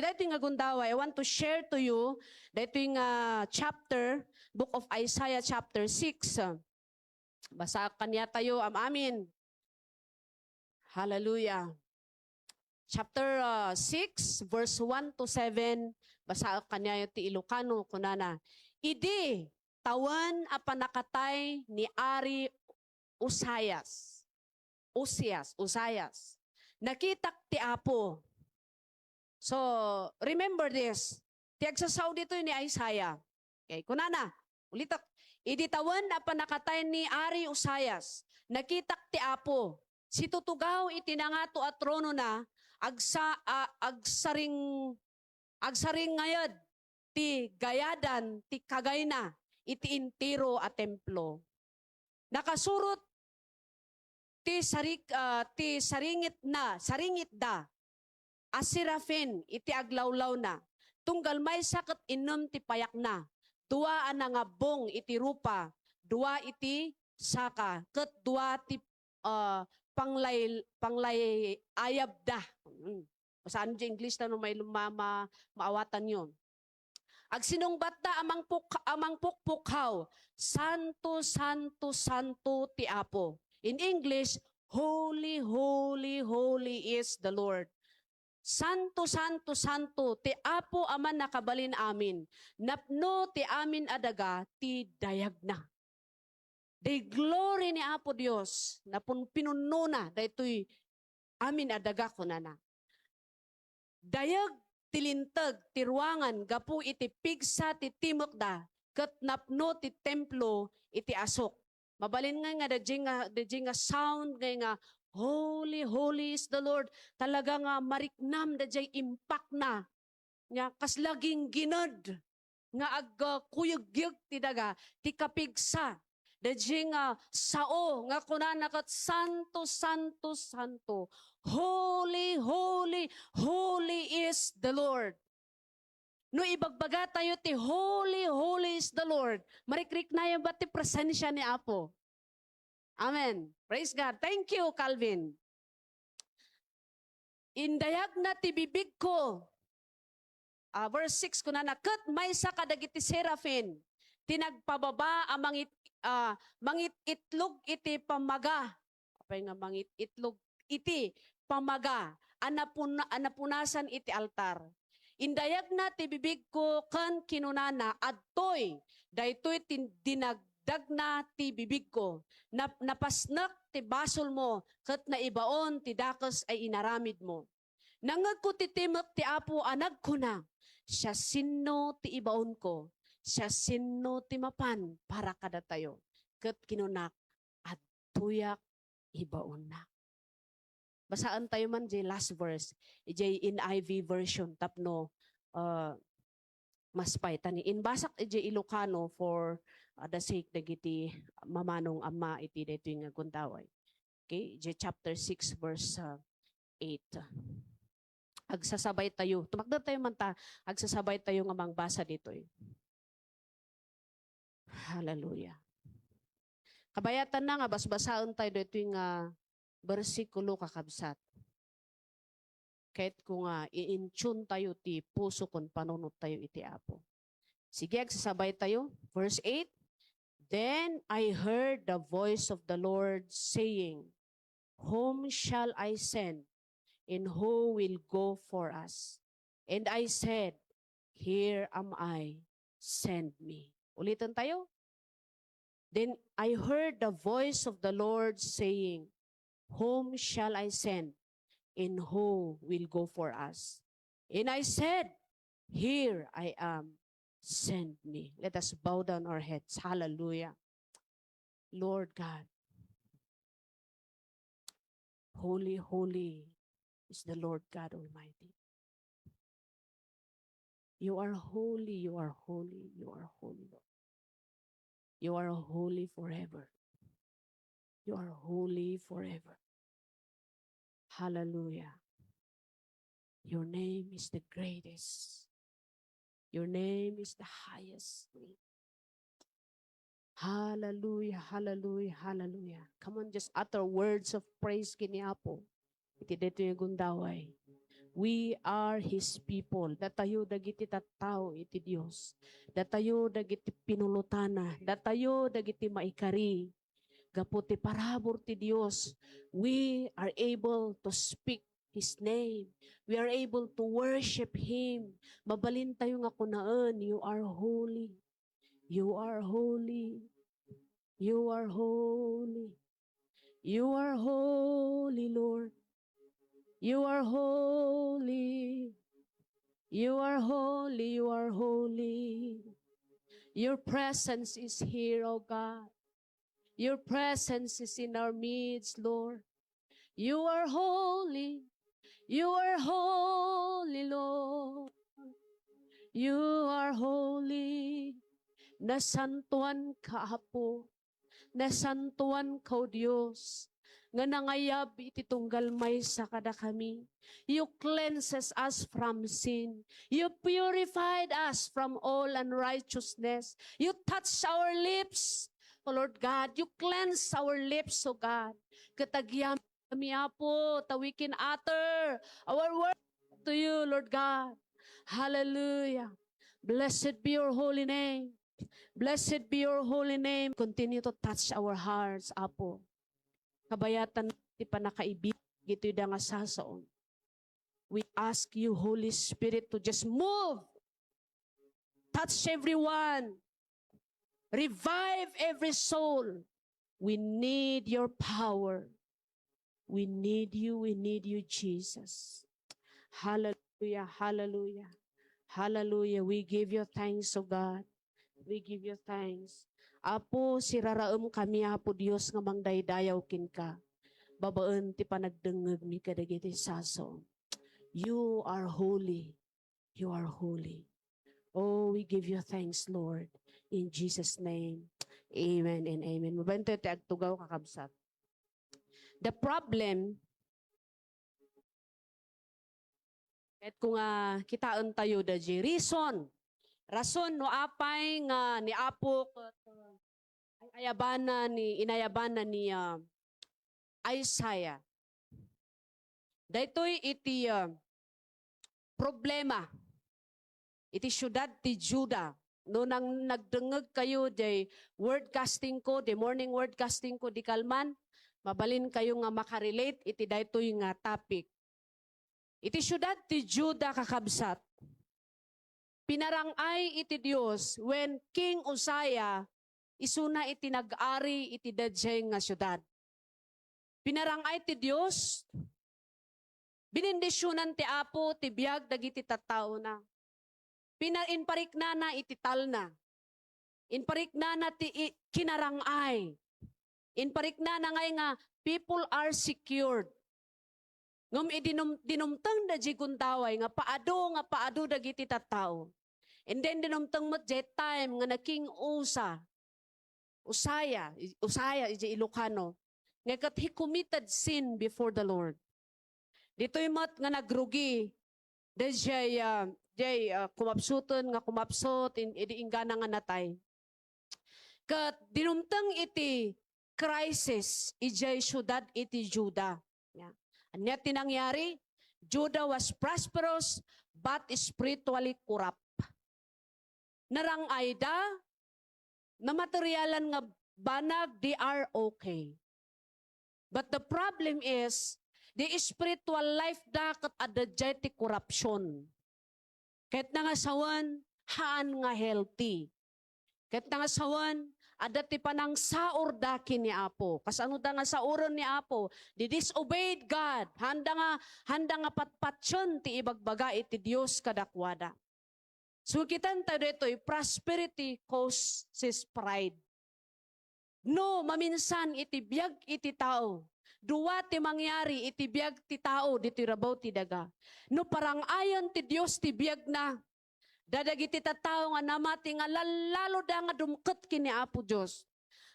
dito nga gundaway, I want to share to you dito yung chapter, book of Isaiah chapter 6. Basa kanya tayo, amin. Hallelujah. Chapter 6, verse 1 to 7, basa kanya ti Ilocano, kunana. Idi, tawan apanakatay ni Ari Usayas. Nakitak ti Apo. So, remember this. Tiagsasaw dito ni Isaiah. Okay, kunana, ulitak. Iditawan na panakatay ni Ari Usayas. Nakitak ti Apo. Si tutugaw itinangato at trono na, agsaring ngayad, ti gayadan, ti kagayna, iti intiro at templo. Nakasurot, ti saringit da, asirafin, iti aglawlaw na, tunggal may sakat inom ti payak na, dua anangabong iti rupa, dua iti saka, ket dua ti panglay ayab da. Saan di English na may maawatan yun. Agsinungbat da amang pukpukhaw, santo, santo, santo ti Apo. In English, holy, holy, holy is the Lord. Santo, santo, santo, ti Apo aman nakabalin amin. Napno ti amin adaga, ti dayag na. The glory ni Apo Dios na pinuno na daytoy amin adaga kunana. Dayag tilintag ti ruangan gapu iti pigsa ti timok da ket napno ti templo iti asok. Mabalin nga dadji nga sound nga holy, holy is the Lord. Talaga nga mariknam dadjay impact na. Nya kas laging ginod nga kuyugyug ti daga ti kapigsa. Dadji nga sao nga kunana ket santo, santo, santo. Holy, holy, holy is the Lord. No ibagbaga tayo ti holy, holy is the Lord. Marikrik na yung ba ti presensya ni Apo. Amen. Praise God. Thank you, Calvin. Indayag na ti bibig ko. Verse 6 ko na ket maysa kadagiti serafin. Tinagpababa amang mangit itlog iti pamaga. Apay nga mangit itlog iti pamaga. Anapunasan iti altar. Indayag na ti bibig ko kan kinunana adtoy. Daytoy dinagdag na ti bibig ko. Napasnak ti basol mo ket naibaon ti dakes ay inaramid mo. Nangag ko ti timek ti Apo anag ko na. Siya sino ti ibaon ko. Siya sino ti mapan para kada tayo. Ket kinunak adtuyak ibaon na. Basaan tayo man jay last verse. Jay NIV version tapno mas paytan ni inbasak jay Ilocano for the sake dagiti mamanong ama iti daytoy nga gundaway. Okay, jay chapter 6 verse 8. Agsasabay tayo. Tumakder tayo man ta. Agsasabay tayo nga mangbasa dito. Hallelujah. Kabayatan na nga basbasaon tayo dito yung bersikulo kakabsat. Kahit kung i-intune tayo ti puso kung panunod tayo iti Apo. Sige, agsasabay tayo. Verse 8. Then I heard the voice of the Lord saying, whom shall I send, and who will go for us? And I said, here am I, send me. Ulitin tayo. Then I heard the voice of the Lord saying, whom shall I send, and who will go for us? And I said, here I am, send me. Let us bow down our heads. Hallelujah. Lord God, holy, holy is the Lord God Almighty. You are holy, you are holy, you are holy, Lord. You are holy forever. You are holy forever. Hallelujah. Your name is the greatest. Your name is the highest. Hallelujah, hallelujah, hallelujah. Come on, just utter words of praise kini Apo. Iti dito yung gundaway. We are His people. Datayo dagiti tattao iti Dios. Datayo dagiti pinulutana. Datayo dagiti maikari. Gaputi parabor ti Dios. We are able to speak His name. We are able to worship Him. Mabalin tayo nga kunaan, you are holy. You are holy. You are holy. You are holy, Lord. You are holy. You are holy. You are holy. Your presence is here, O God. Your presence is in our midst, Lord. You are holy. You are holy, Lord. You are holy. Nasantuan ka, Apo. Nasantuan ka, O Diyos. Nga nangayab iti tunggal may sa kada kami. You cleanses us from sin. You purified us from all unrighteousness. You touch our lips, O Lord God. You cleanse our lips, O God. Katagyam kami, Apo, tawikin utter our word to you, Lord God. Hallelujah. Blessed be your holy name. Blessed be your holy name. Continue to touch our hearts, Apo. Kabayatan ti panakaibig ito yung nga sasaon. We ask you, Holy Spirit, to just move. Touch everyone. Revive every soul. We need your power. We need you, Jesus. Hallelujah, hallelujah, hallelujah. We give you thanks, O God. We give you thanks. Apo, siraraem kami, Apo Dios, nga mangdaydayaw kin ka. Babaan ti panagdengeg mi kadagiti saso. You are holy. You are holy. Oh, we give you thanks, Lord. In Jesus' name. Amen and amen. Mabante ti agtugaw kakabsat. The problem, at kung kitaan tayo da reason, rason no apay nga ni Apo inayabana ni Isaiah. Daytoy iti problema. Iti syudad ti Juda. No nang nagdengeg kayo day word casting ko, the morning word casting ko di kalman, mabalin kayo nga makarelate iti daytoy nga topic. Iti syudad ti Juda kakabsat. Pinarangay iti Dios when King Uzziah isuna iti nag-ari iti dayjay nga syudad. Pinarangay ti Dios, binindisyonan ti Apo ti biag dagiti tattao na. Inpariknana iti talna. Inpariknana ti kinarangay. Inpariknana ngay nga people are secured. Ngum dinumtang da jiguntaway nga paado dagiti tattao. And then dinumtang mo jet time nga naking Uzziah iti Ilocano. Nga kat he committed sin before the Lord. Dito'y mat nga nagrugi. Dejay kumapsuton nga kumapsot idi ingana nga natay. Kat dinumtang iti crisis ijay syudad iti Juda. Yeah. Anya tinangyari? Judah was prosperous but spiritually corrupt. Narangay da na materyalan nga banag, they are okay. But the problem is, the spiritual life da kat adadjay ti corruption. Kahit na nga sawan, haan nga healthy. Kahit na nga sawan, adat ti panang saor dakin ni Apo. Kasano da nga sauron ni Apo, di disobeyed God. Handa nga patpatsyon ti ibagbaga iti Dios kadakwada. So kitan tayo dito'y prosperity causes pride. No, maminsan iti biag iti tao. Duwa ti mangyari iti biag ti tao dito'y rabaw ti daga. No parang ayon ti Dios ti biag na. Dadagiti tattao nga namati nga lalo da nga dumket kini Apo Dios.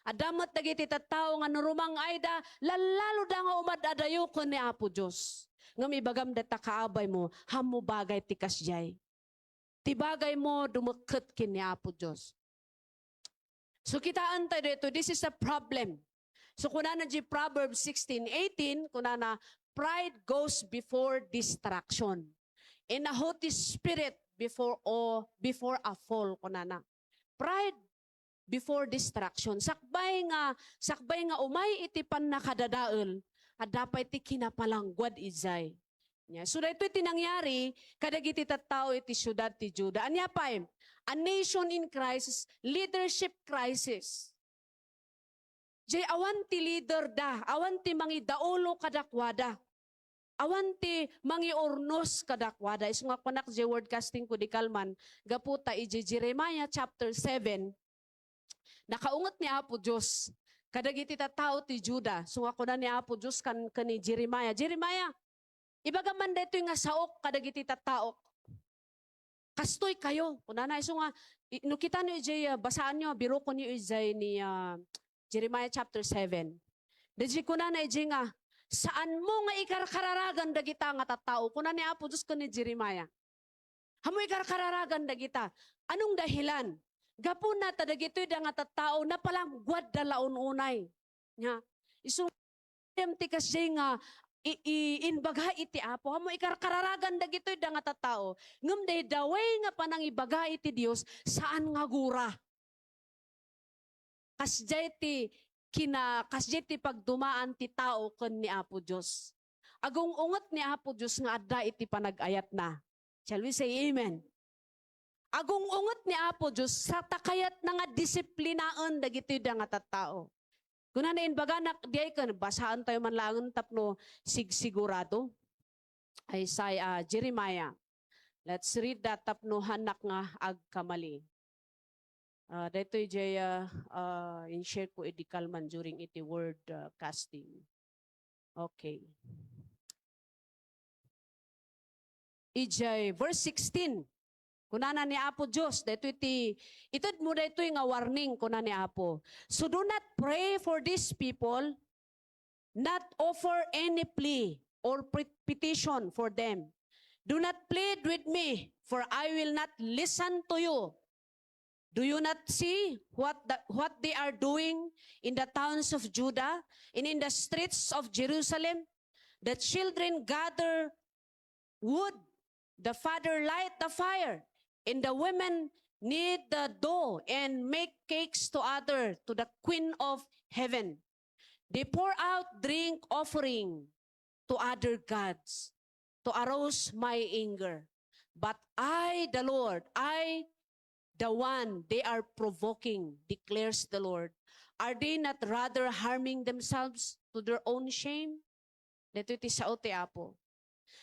Adamat dagiti tattao nga nurumang ayda lalo da nga umadadayo ko ni Apo Dios. Ngam ibagam data kaabay mo, hamo bagay ti kasjay. Ti bagay mo dumeket kini Apo Dios. So kitaan tayo dito, this is a problem. So kunana di Proverbs 16:18, kunana pride goes before distraction. And a haughty spirit before a fall kunana. Pride before distraction. Sakbay nga umay iti pan nakadadaol, at dapat iti kinapalangguad izay. So dahito iti nangyari, kadagiti tattao iti syudad ti Juda. Anya pa a nation in crisis, leadership crisis. Jay awan ti leader da, awan ti mangi daulo kadakwada. Awan ti mangi ornos kadakwada. Isu nga panak jay word casting ko di kalman, gaputa iji Jeremiah chapter 7, nakaungot ni Apo Diyos, kadagiti tattao ti Juda. So ako na ni Apo Diyos kan ni Jeremiah. Jeremiah, ibagaman dito nga saok kadagiti tattao. Kastoy kayo. Kuna na iso nga, nukita niyo ijay, basaan niyo, biro ko niyo ijay ni Jeremiah chapter 7. Diji kuna na ijay nga, saan mo nga ikarkararagan dagita nga tattao? Kuna ni Apo Diyos ko ni Jeremiah. Hamo ikarkararagan dagita. Anong dahilan? Gapo na tadagito'y da nga tattao na palang guad dalaon unay. Nya, iso ti kasjay nga, inbaga iti Apo, hamo ikarkararagan dagito'y da nga tattao, ngem day daway nga panang ibaga iti Dios, saan nga gura? Kasjay ti pagdumaan ti tao ken ni Apo Dios. Agong unget ni Apo Dios nga adda iti panagayat na. Shall we say amen? Agong unget ni Apo Dios sa takayat na nga disiplinaan dagito'y da nga tattao. Kuna na inbaga nak diay kan basaan tayo man lang tapno sigurado. Isaiah, Jeremiah. Let's read that tapno hanak nga agkamali. Dito ijay in-share ko edikalman during iti word casting. Okay. Ijay verse 16. Kunana ni Apo Diyos, dito itod mo dito nga warning kuna ni Apo. So do not pray for these people, not offer any plea or petition for them. Do not plead with me, for I will not listen to you. Do you not see what they are doing in the towns of Judah and in the streets of Jerusalem? The children gather wood, the father light the fire, and the women knead the dough and make cakes to the Queen of Heaven. They pour out drink offering to other gods to arouse my anger. But I, the Lord, the one they are provoking, declares the Lord. Are they not rather harming themselves to their own shame? Dito iti sao ti Apo.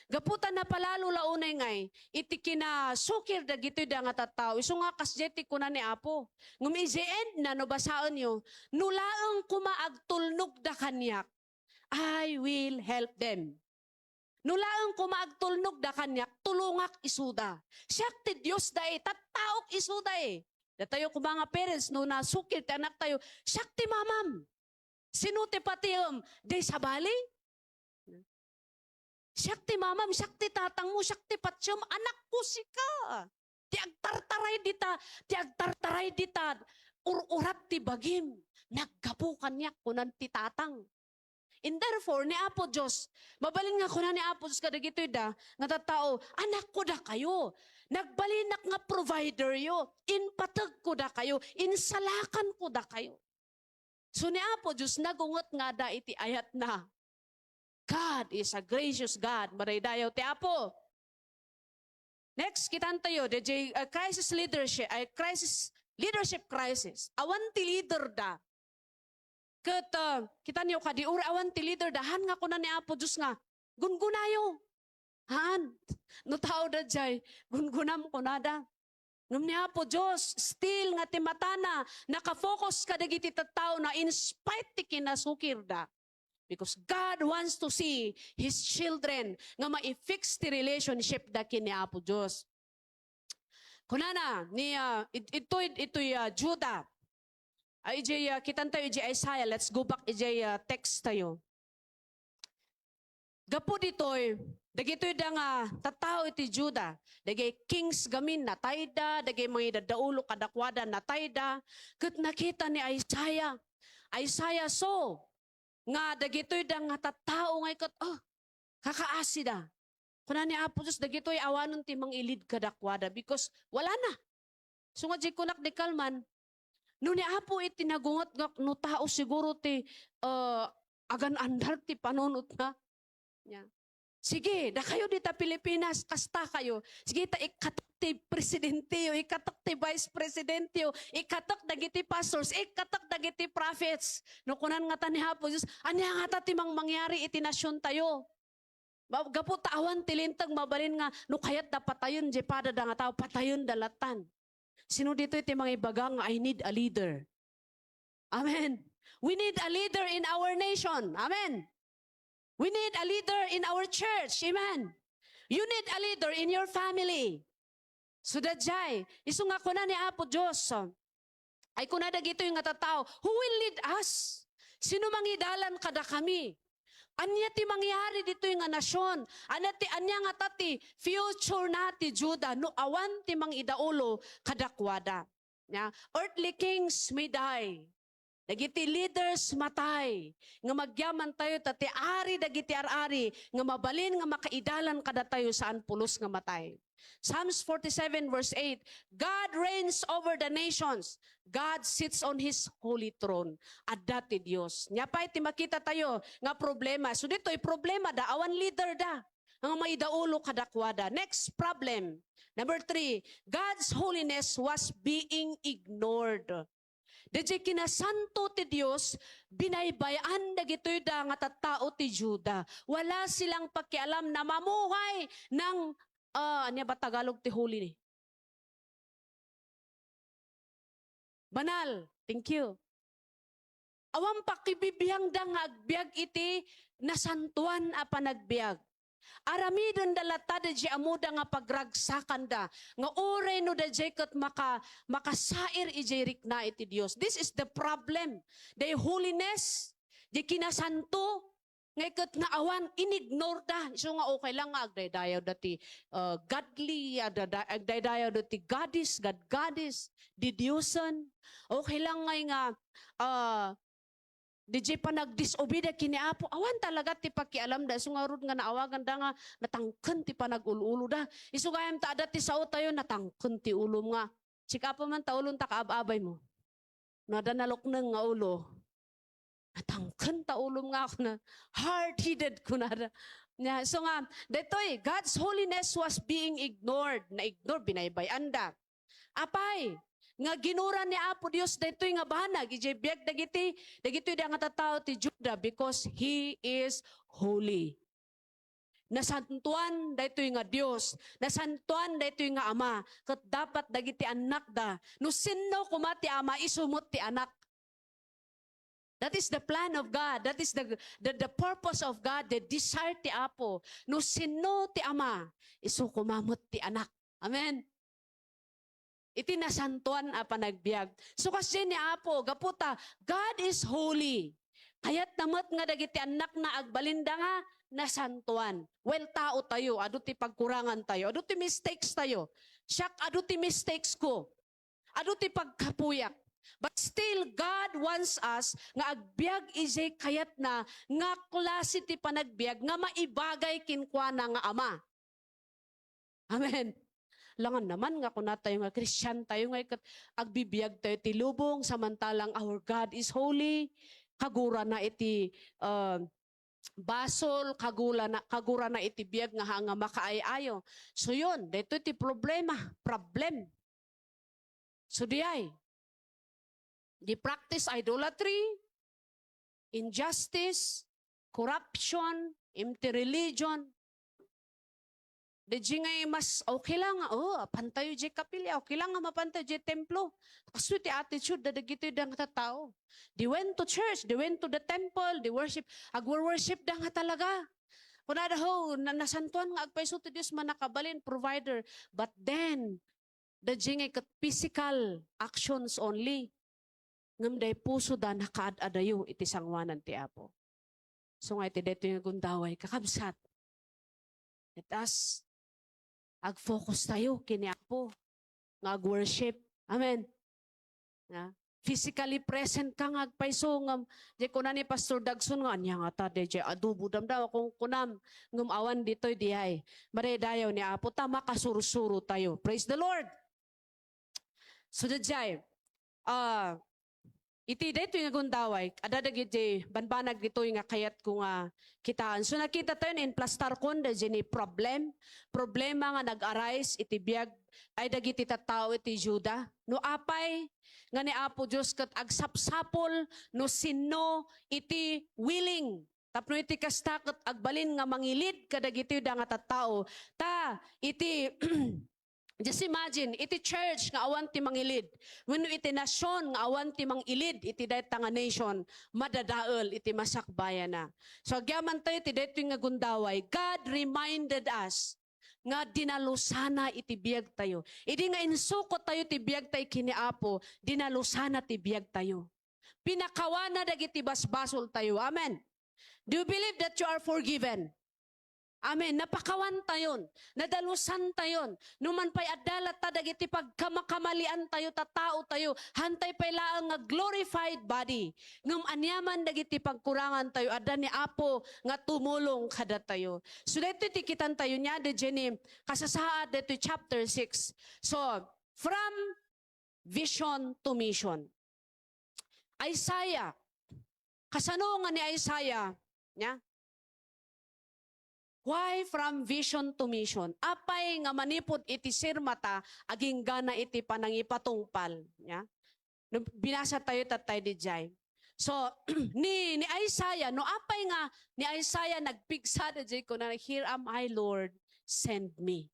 Gaputan na palalo launay ngay, iti kinasukir da gito'y da nga tattao. Iso nga kasjeti ko na ni Apo. Ngum end na no basaan nyo, nulaang kumaagtulnog da kanyak, I will help them. Nulaang kumaagtulnog da kanyak, tulungak isuda. Siyak ti Diyos da tattaok isuda Da tayo kung mga parents, no nasukir ti anak tayo, siyak ti mamam. Sino ti patiyom? Day sabali? Siyak ti mamam, siyak ti tatang mo, siyak ti patiyom, anak ko sika. Ti agtartaray dita, ururat ti bagim. Naggapo kanyak kunan ti tatang. And therefore, ni Apo Diyos, mabalin nga kunan ni Apo Diyos kadagitoy da, nga tattao, anak ko da kayo. Nagbalinak nga provider yo. Inpatag ko da kayo. Insalakan ko da kayo. So ni Apo Diyos, nagungot nga da iti ayat na, God is a gracious God. Maray dayaw ti Apo. Next, kitan tayo, the leadership crisis. Awan ti leader da. Kita niyo kadiura awan ti leader dahan nga kunan ni Apo Diyos nga gungunayo. Han, no tao da jay, gungunam ko nada. Ngam ni Apo Diyos, still nga ti matana, nakafocus ka dagiti tattao na in spite ti kinasukir da. Because God wants to see His children nga ma-fix ti relationship da kini Apo Diyos. Kunana, ito'y Judah. Kitan tayo Isaiah. Let's go back text tayo. Gapo dito'y, dagito'y da nga tattao iti Judah. Dagay kings gamin na tayda, dagay mga dadaulo kadakwada na tayda. Kat nakita ni Isaiah. Isaiah so, nga dagito'y da nga tattao ngay kat, Kakaasi da. Kuna ni Apo Diyos, dagito'y awanon ti mang ilid kadakwada because wala na. So nga di kunak di kalman, no ni Apo itinagungot nga no tao siguro ti agan andar ti panunot na. Yeah. Sige, da kayo dita Pilipinas, kasta kayo. Sige, ta ikatak ti presidente yo, ikatak ti vice presidente yo, ikatak dagiti pastors, ikatak dagiti prophets. No kunan nga ta ni Apo Diyos, anya nga ta ti mang mangyari iti nasyon tayo. Gapo tawan tilintag mabalin nga no kayat da patayon je pada da nga tao patayon dalatan. Sino dito iti mga ibaga nga I need a leader. Amen. We need a leader in our nation. Amen. We need a leader in our church. Amen. You need a leader in your family. So dadjay, iso nga kuna ni Apo Diyos. Ay kuna dagito yung nga tatao, who will lead us? Sino mangidalan kada kami? Anya ti mangyari dito yung nasyon. Anya nga tati future nati Juda no awan ti mang idaulo kadakwada. Yeah? Earthly kings may die. Dagiti leaders matay. Nga magyaman tayo tati ari dagiti ari nga mabalin nga makaidalan kada tayo saan pulos nga matay. Psalms 47 verse 8, God reigns over the nations. God sits on His holy throne. Adati Dios. Nya pa iti makita tayo nga problema. So dito'y problema da, awan leader da. Ang maidaulo kadakwada. Next problem. Number 3, God's holiness was being ignored. Diyay kinasanto ti Dios, binaybayan dagitoy da nga tattao ti Juda. Wala silang pakialam na mamuhay ng anya ba Tagalog ti holy ni? Banal. Thank you. Awang pakibibiyang da nga agbyag iti nasantuan a panagbiag. Aramidon dalata da di amuda nga pagragsakan da. Nga oray no da di kat makasair ijerik na iti Dios. This is the problem. The holiness, di kinasanto, ngayon nga awan, inignore da. So nga okay lang nga, agdaydayaw dati godly, agdaydayaw dati goddess, goddess, di Diyosan. Okay lang nga, di jay pa nag-disobey da kini Apo. Awan talaga ti pakialam da. So nga rod nga naawagan da nga, natangken ti pa nag-ulo da. Iso gayam ta dati sao tayo, natangken ti ulom nga. Chika pa man ta ulong ta kaababay mo. Nadanalok nang nga ulo. Natangken ta ulom nga ako na hard-headed ko na. So nga, detoy, God's holiness was being ignored. Na-ignore, binaybayan da. Apay, nga ginura ni Apo Dios detoy nga banag, ijebiyag dagiti da nga tattao ti Juda because He is holy. Nasantuan daytoy nga Dios, nasantuan daytoy nga Ama, ket dapat dagiti anak da. No sinno kumati Ama, isumot ti anak. That is the plan of God. That is the purpose of God, the desire ti Apo. No sino ti Ama, isu kumamot ti anak. Amen. Iti nasantuan a panagbiag. So kasi ni Apo, gaputa, God is holy. Kaya't namot nga dagiti anak na agbalinda nga nasantuan. Well, tao tayo, adu ti pagkurangan tayo, adu ti mistakes tayo. Siyak, adu ti mistakes ko. Adu ti pagkapuyak. But still, God wants us nga agbiag ijay kayat na nga klase ti panagbiag nga maibagay kinkwana nga Ama. Amen. Langan naman nga kung tayo nga Christian tayo nga agbibiyag tayo ti lubong samantalang our God is holy. Kagura na iti basol, kagura na iti biyag nga makaayayo. So yun, dito iti problem. So diay. They practice idolatry, injustice, corruption, empty religion. De ngay mas okay lang, pantayo di kapilya, okay lang nga mapantayo di templo. Kaso ti attitude, dadagito yung nga tao. They went to church, they went to the temple, they worship, agwar-worship da nga talaga. Kunada ho, nasantuan nga agpaiso ti Diyos manakabalin, provider. But then, the ngay kat physical actions only. Ngam day puso da nakaad-adayo iti sangwanan ti Apo. So nga iti dito yung gundaway, kakabsat. Let us ag-focus tayo kini Apo. Nga ag-worship. Amen. physically present ka nga paiso ngam di ko na ni Pastor Dagson nga anya nga ta di adubo damdam akong kunam ngum awan ditoy dihay mare dayaw ni Apo ta makasuro-suro tayo. Praise the Lord. So dayay iti dito nga gundaway ada dagiti banbanag ditoy nga kayat ko nga kitaan. So nakita tayo in plastar kon ni problema nga nag-arise iti biag ay dagiti tattao iti Juda no apay nga ni Apo Dios ket agsapsapol no sinno iti willing tapno iti kasta ket agbalin nga mangilid kadagiti da nga tattao ta iti just imagine, iti church nga awan ti mangilid. When iti nasyon nga awan ti mangilid, iti dayta nga nation, madadaol, iti masakbayan na. So agyaman tayo, iti dayto nga gundaway, God reminded us nga dinalusana iti biyag tayo. Idi nga insuko tayo ti biyag tayo kiniapo, dinalusana ti biyag tayo. Pinakawana dagiti basbasol tayo. Amen. Do you believe that you are forgiven? Amen. Napakawan tayon. Nadalusan tayon. Numan pa'y adalat ta dagiti pagkamakamalian tayo, tatao tayo. Hantay pa'y laang nga glorified body. Ngam anyaman dagiti pagkurangan tayo. Ada ni Apo nga tumulong kada tayo. So dito tikitan tayo niya de Jenny. Kasasaad dito chapter 6. So from vision to mission. Isaiah. Kasano nga ni Isaiah? Nya? Why from vision to mission? Apay nga manipod iti sirmata, aging gana iti panangipatungpal. Ya? Binasa tayo tatay di jay. So, ni Isaiah, no apay nga ni Isaiah nagpigsa di jay ko na, here am I Lord, send me.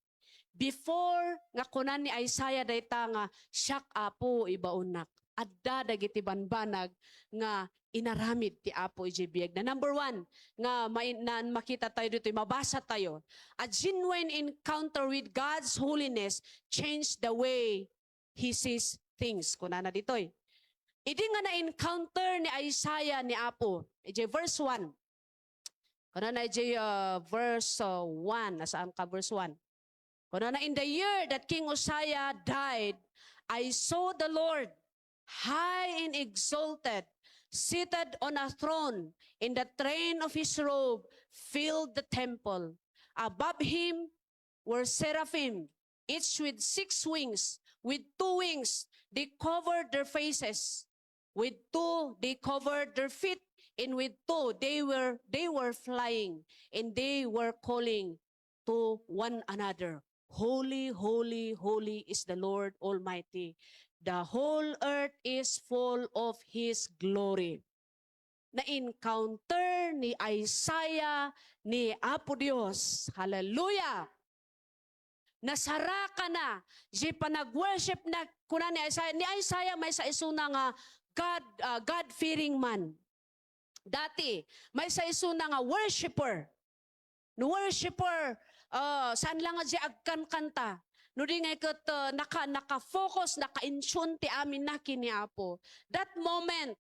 Before nga kunan ni Isaiah dayta nga, siyak Apo ibaunak. Adda dagiti banbanag nga inaramid ti Apo ijibiyag na. Number one, nga makita tayo dito, mabasa tayo. A genuine encounter with God's holiness changed the way He sees things. Kuna na dito eh. Idi nga na-encounter ni Isaiah ni Apo. Verse 1. Kuna na verse 1. Nasaan ka verse 1? Kuna na, in the year that King Uzziah died, I saw the Lord high and exalted, seated on a throne, in the train of his robe filled the temple. Above him were seraphim, each with 6 wings. With 2 wings they covered their faces. With 2 they covered their feet, and with 2 they were flying, and they were calling to one another, Holy, holy, holy is the Lord Almighty. The whole earth is full of His glory. Na-encounter ni Isaiah ni Apo Dios. Hallelujah! Nasara ka na. Di pa nag-worship na kuna ni Isaiah. Ni Isaiah may sa isuna nga God-fearing man. Dati, may sa isuna nga worshiper. No worshiper, saan lang nga di agkan kanta. No di nga ikot naka-focus, naka-intune ti amin na kiniapo. That moment,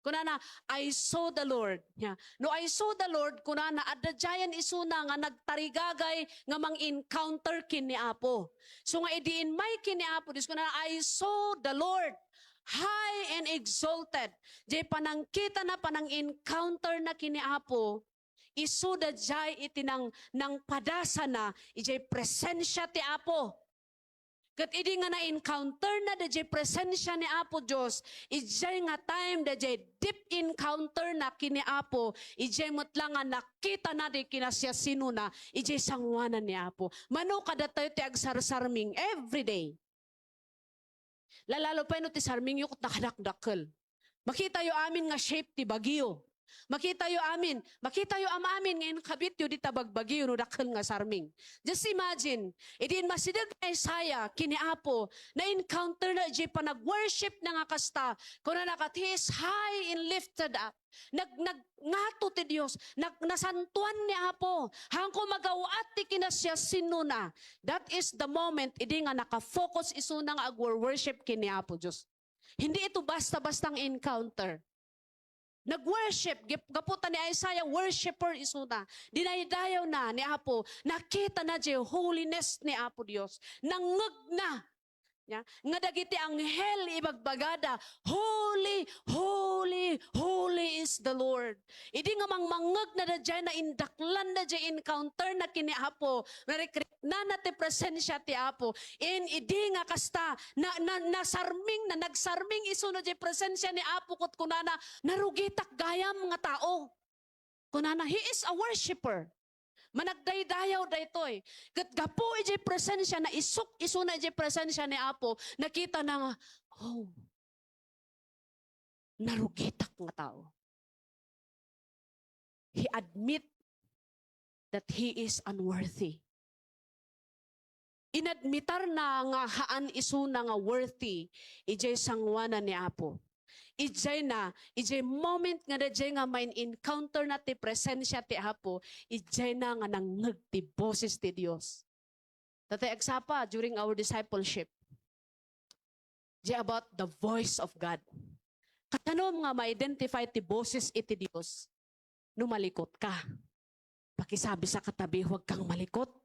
kuna na, I saw the Lord. Yeah. No, I saw the Lord, kuna na, adadyayan isuna nga nagtarigagay nga mang-encounter kiniapo. So nga idiin may kiniapo, dis kuna na, I saw the Lord high and exalted. Di panangkita na, panang-encounter na kiniapo, isuda jay iti nang padasa na, ijay presensya ti Apo. Kat idi nga na-encounter na da jay presensya ni Apo Diyos, ijay nga time da jay deep encounter na kini Apo, ijay mutla nga nakita na di kinasya sino na, ijay sangwanan ni Apo. Mano kada tayo ti agsar-sarming everyday. Lalalo pa ino ti sarming yukot nakadakdakkel. Makita yo amin nga shape ti bagyo. Makita yo amin amin ngayon kabit yo di tabagbagyo no dakkel nga sarming. Just imagine, idin masidag Isaiah kini Apo na encounter na di pa nag-worship na nga kasta kuno nakat he is high and lifted up. Ngato ti Dios, nasantuan ni Apo. Hangko magawat ti kinasya sinuna. That is the moment idi nga naka-focus isuna nga ag-worship kini Apo Dios. Hindi ito basta-bastang encounter. Nag-worship, gaputan ni Isaiah, worshiper isuna. Dinaydayaw na ni Apo, nakita na di holiness ni Apo Dios. Nangag na. Ya, nga dagiti anghel ibagbagada, holy, holy, holy is the Lord. Idi nga mangmangag na dadya na indaklan na dya encounter na kini Apo, na nati presensya ti Apo. In idi nga kasta nasarming na nagsarming iso na dya presensya ni Apo ket kunana narugitak gayam nga tao. Kunana he is a worshipper. Managdaydayaw daytoy. Kat gapo ijay presensya na isok iso na ijay presensya ni Apo, nakita na nga, oh, narugitak nga tao. He admit that he is unworthy. Inadmitar na nga haan iso na nga worthy, ijay sangwana ni Apo. Ijay moment nga dajay nga may encounter na ti presensya ti Apo, ijay na nga nangag ti boses ti Dios. Tatay agsapa during our discipleship, ijay about the voice of God. Katanom nga ma-identify ti boses iti Dios, no malikot ka. Pakisabi sa katabi, huwag kang malikot.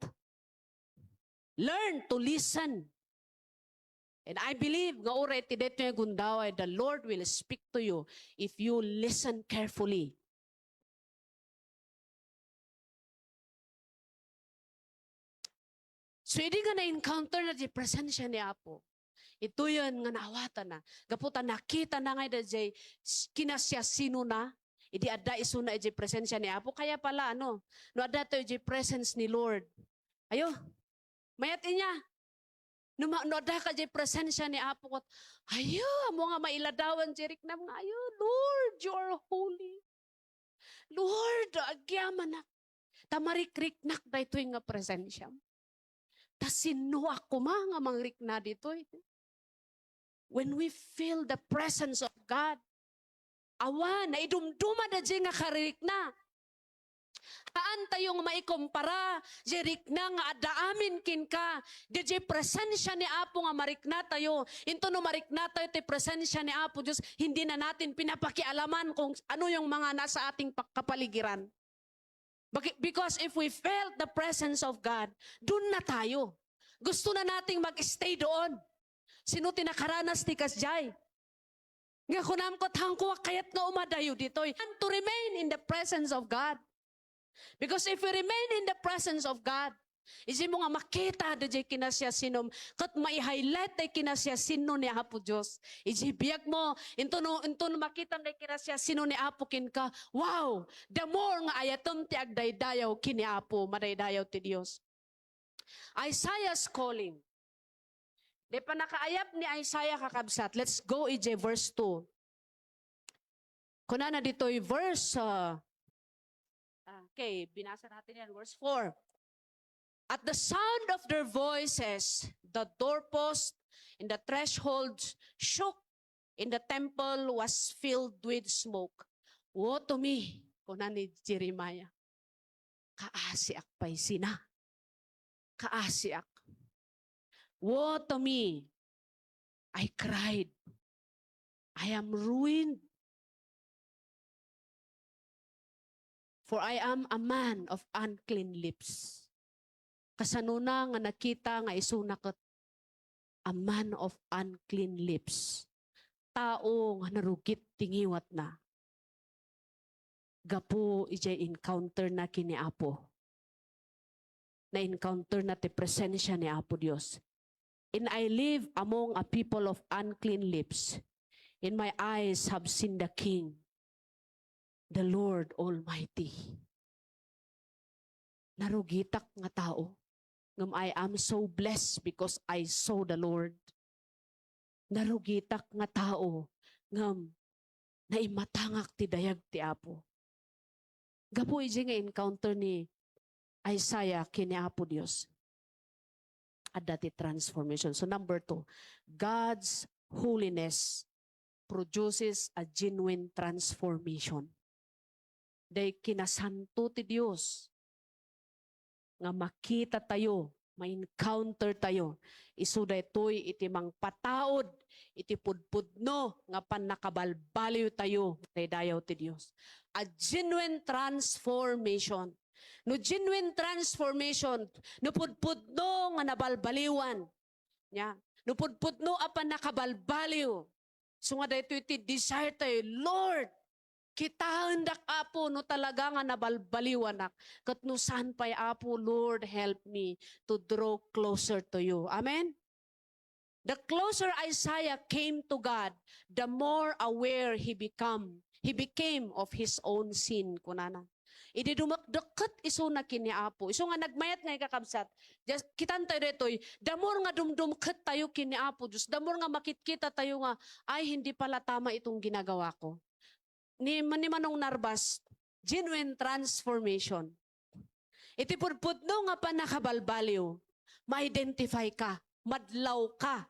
Learn to listen. And I believe nga oray ti dito yung gundaway, the Lord will speak to you if you listen carefully. So, hindi nga na-encounter na di presensya ni Apo. Ito yun nga naawatan na. Gaputa nakita na nga dajay kinasya sino na. Idi adda iso na iji presensya ni Apo. Kaya pala no adda to iji presence ni Lord. Ayo, mayat inya. No adda ka iji presensya ni Apo kot. Ayo, amo nga mailadawan jirik na mga ayo. Lord, you are holy. Lord, agyaman na. Tamarikrik-nak da ito yung nga presensya. Tas sino ako nga mangrik na dito. When we feel the presence of God, awa, na idumduma na dyan nga karirik na. Haan tayong maikumpara, jerik na nga adaamin kin ka, dyan presensya ni Apo nga marik na tayo. Into no marik na tayo, ti presensya ni Apo Diyos, hindi na natin pinapakialaman kung ano yung mga nasa ating kapaligiran. Because if we felt the presence of God, dun na tayo. Gusto na nating mag-stay doon. Sino tinakaranas ti kasjay? Nga kunam ko tangko kayat nga umadayo dito. And to remain in the presence of God. Because if we remain in the presence of God, isi mo nga makita dajay kinasya sinom, kat mai-highlight day kinasya sino ni Apo Diyos. Isi biyag mo, into no makita day kinasya sino ni Apo kin ka, wow, the more nga ayatom ti agdaydayaw kini Apo, madaydayaw ti Dios. Isaiah's calling. Di pa nakaayap ni Isaiah kakabsat. Let's go ije verse 2. Kuna na dito yung verse, okay, binasa natin yan, verse 4. At the sound of their voices, the doorpost and the threshold shook, and the temple was filled with smoke. Woe to me, kuna ni Jeremiah. Kaasiak pa'y sina. Kaasiak. Woe to me. I cried. I am ruined. For I am a man of unclean lips. Kasanuna nga nakita nga isunakot, a man of unclean lips. Tao nga narugit tingiwat na. Gapo ijay encounter na kini Apo. Na-encounter na ti presensya ni Apo Dios. And I live among a people of unclean lips. And my eyes have seen the King, the Lord Almighty. Narugitak nga tao. Ngam I am so blessed because I saw the Lord. Narugitak nga tao. Ngam naimatangak ti dayag ti Apo. Gapo iji nga encounter ni Isaiah kini Apo Dios. Adda ti transformation. So number 2, God's holiness produces a genuine transformation. Day kinasanto ti Dios nga makita tayo, ma-encounter tayo. Isuday to'y iti mang pataod, iti pudpudno nga panakabalbaliw tayo, dayaw ti Dios. A genuine transformation. No genuine transformation, no pudpudno nga nabalbaliwan, Nya. Nupudpudno apan nakabalbaliw. So nga dahito iti desire tayo, Lord, kita hendak Apo no talaga nga nabalbaliwanak. Kat no saan pa'y Apo, Lord, help me to draw closer to you. Amen? The closer Isaiah came to God, the more aware he became of his own sin. Kunana. Idi dumakdakat iso na kini Apo. Iso nga nagmayat nga ikakabsat. Kitan tayo detoy, damor nga dumdumkat tayo kini Apo Diyos. Damor nga makitkita tayo nga, ay hindi pala tama itong ginagawa ko. Ni Manong Narbas, genuine transformation. Iti pudpudno nga pa nakabalbaliw, ma-identify ka, madlaw ka.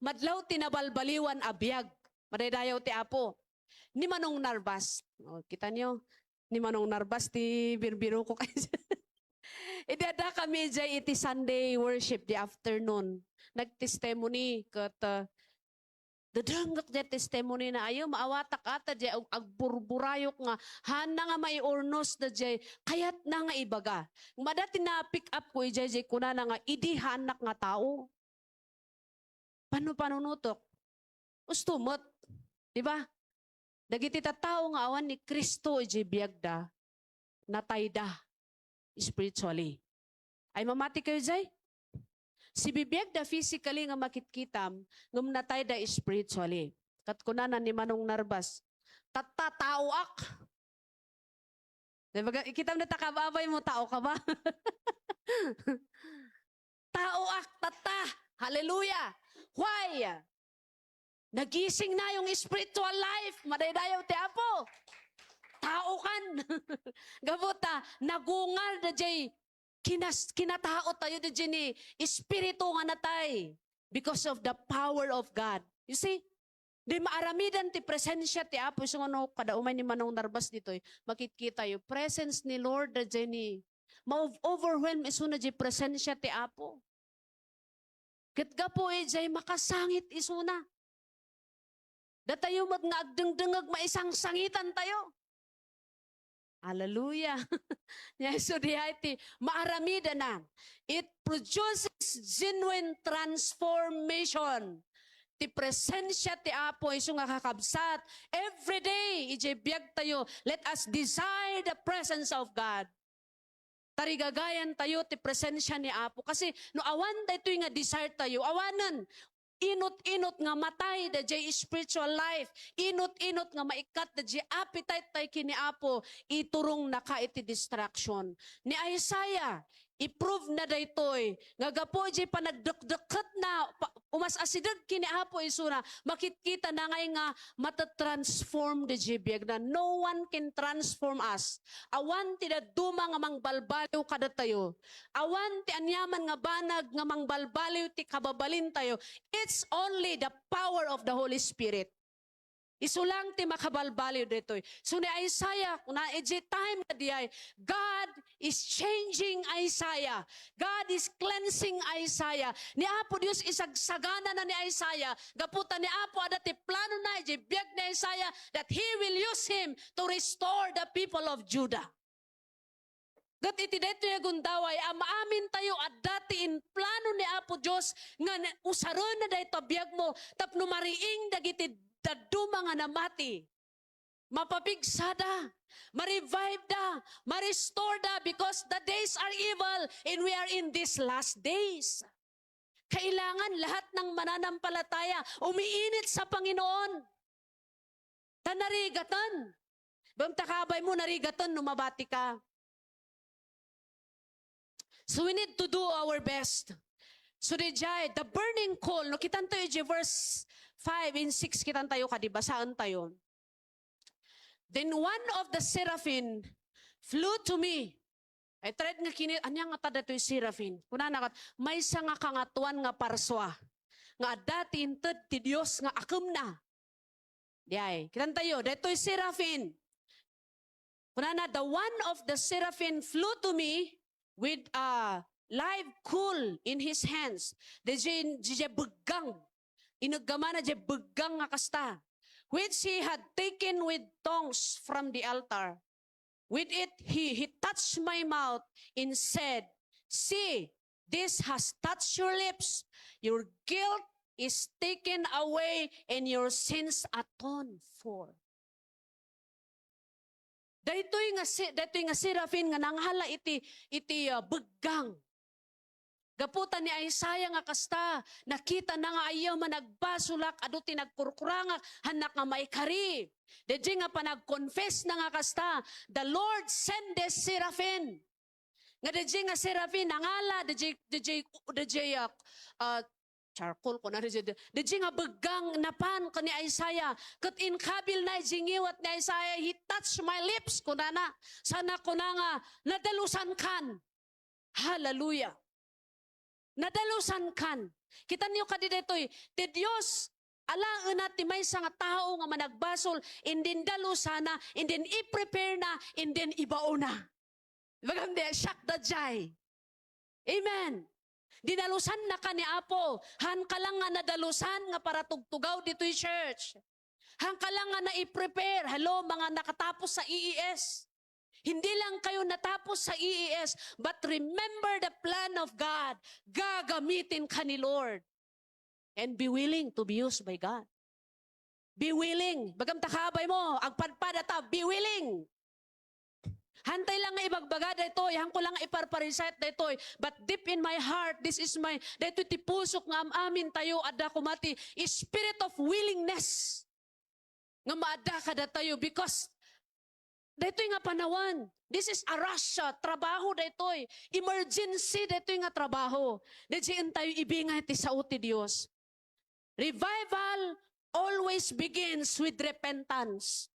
Madlaw tinabalbaliwan abiyag. Madaydayaw ti Apo. Ni Manong Narbas. O, kita niyo, ni Manong Narbas, ti birbiro ko kayo. Idada kami dyan iti Sunday worship, the afternoon. Nag-testimony, kat dadanggak dyan testimony na ayo, maawatak ata dyan, agburburayok nga, hana nga may ornos na dyan, kayat na nga ibaga. Madati na pick up ko dyan, kuna na nga, idi hanak nga tao. Paano panunutok? Ustumot. Diba? Dagiti tao nga awan ni Kristo iti biyagda, natayda spiritually. Ay mamati kayo jay? Si bibiyagda physically nga makitkitam, ngam natayda spiritually. Kat kunanan ni Manong Narbas, tatatauak. Diba? Ikitam na takababay mo, tao ka ba? Tauak, tata. Hallelujah. Why? Nagising na yung spiritual life. Madaydayaw ti Apo. Tao kan. Gabuta, nagungal na jay. Kinatao tayo na jay ni espiritu nga natay. Because of the power of God. You see? Di maaramidan ti presensya ti Apo. So ano, kada umay ni Manong Narbas dito, makikita yung presence ni Lord na jay ni. Ma-overwhelm iso na jay presensya ti Apo. Kitga po jay makasangit iso na. Datayo mat nga agdengdengag maisang sangitan tayo. Hallelujah. So dihayti, maaramida na. It produces genuine transformation. Ti presensya ti Apo iso nga kakabsat. Every day, ije biyag tayo. Let us desire the presence of God. Tarigagayan tayo ti presensya ni Apo. Kasi no awan tayo nga desire tayo, awanan. Inot-inot nga matay da jay spiritual life. Inot-inot nga maikat da jay appetite tayo kini Apo. Iturong naka iti distraction. Ni Isaiah, i-prove na daytoy. Nga gapo jay panagdekdeket na umas asidag kini Apo isuna. Makikita na ngay nga matatransform da jay biyag na no one can transform us. Awan ti da duma nga mangbalbaliw kada tayo. Awan ti anyaman nga banag nga mangbalbaliw ti kababalin tayo. It's only the power of the Holy Spirit. Isulang ti makabalbaliw dito. So ni Isaiah, na time na diay, God is changing Isaiah. God is cleansing Isaiah. Ni Apo Dios isagsagana na ni Isaiah. Gaputa ni Apo adati plano na biyag ni Isaiah that He will use him to restore the people of Judah. Gat iti dito yung gundaway, maamin tayo at dati in plano ni Apo Diyos nga usaron na dahi tabiyag mo tapno mariing dagiti daduma nga namati. Mapapigsada, ma-revive da, ma-restore da because the days are evil and we are in these last days. Kailangan lahat ng mananampalataya umiinit sa Panginoon. Tanarigatan. Bang takabay mo narigatan numabati ka. So we need to do our best. So the burning coal, no, kitan tayo verse 5 and 6, kitan tayo kadiba, saan tayo? Then one of the seraphim flew to me. Ay tried nga kinit, anya nga tada to'y seraphim. Kuna nakat, may sa nga kangatuan nga parswa. Nga dati inted ti Diyos nga akum na. Diay, kitan tayo, deto'y seraphim. Kuna na, the one of the seraphim flew to me with a live coal in his hands. Dije begang. Inagama na je begang nga kasta. Which he had taken with tongs from the altar. With it, he touched my mouth and said, See, This has touched your lips. Your guilt is taken away and your sins atoned for. Daytoy nga seraphim nga nanghala iti beggang. Gaputan ni Isaiah nga kasta, nakita na nga ayaw managbasulak, adu tinagkurkurangak, hanak nga maikari. Deji nga panag-confess na nga kasta, the Lord send this seraphim. Nga deji nga seraphim, nangala, deji charcoal ko na rin. Deji nga beggang napan ko ni Isaiah, kat inkabil na jingiwat ni Isaiah, he touched my lips ko na na, sana ko na nga, nadalusan kan. Hallelujah. Nadalusan kan. Kita niyo kadidetoy, ti Dios alaan ti may nga tao nga managbasol, indin dalusana, indin i-prepare na, indin ibao na. Bagam de, shock the jay. Amen. Dinalusan na ka ni Apo, han ka lang nga nadalusan nga para tugtugaw dito'y church. Han ka lang nga na-i-prepare, hello, mga nakatapos sa EES. Hindi lang kayo natapos sa EES, but remember the plan of God. Gagamitin ka ni Lord. And be willing to be used by God. Be willing. Bagam takabay mo, agpadpada ta, be willing. Hantay lang nga ibagbaga daytoy, hang ko lang nga iparpariset daytoy. But deep in my heart, this is my, daytoy ti pusok nga amin tayo, adda kumati, spirit of willingness. Nga maadda ka da tayo, because daytoy nga panawan. This is a rush, trabaho daytoy. Emergency daytoy nga trabaho. Daytoy tayo ibingay ti sao ti Dios. Revival always begins with repentance.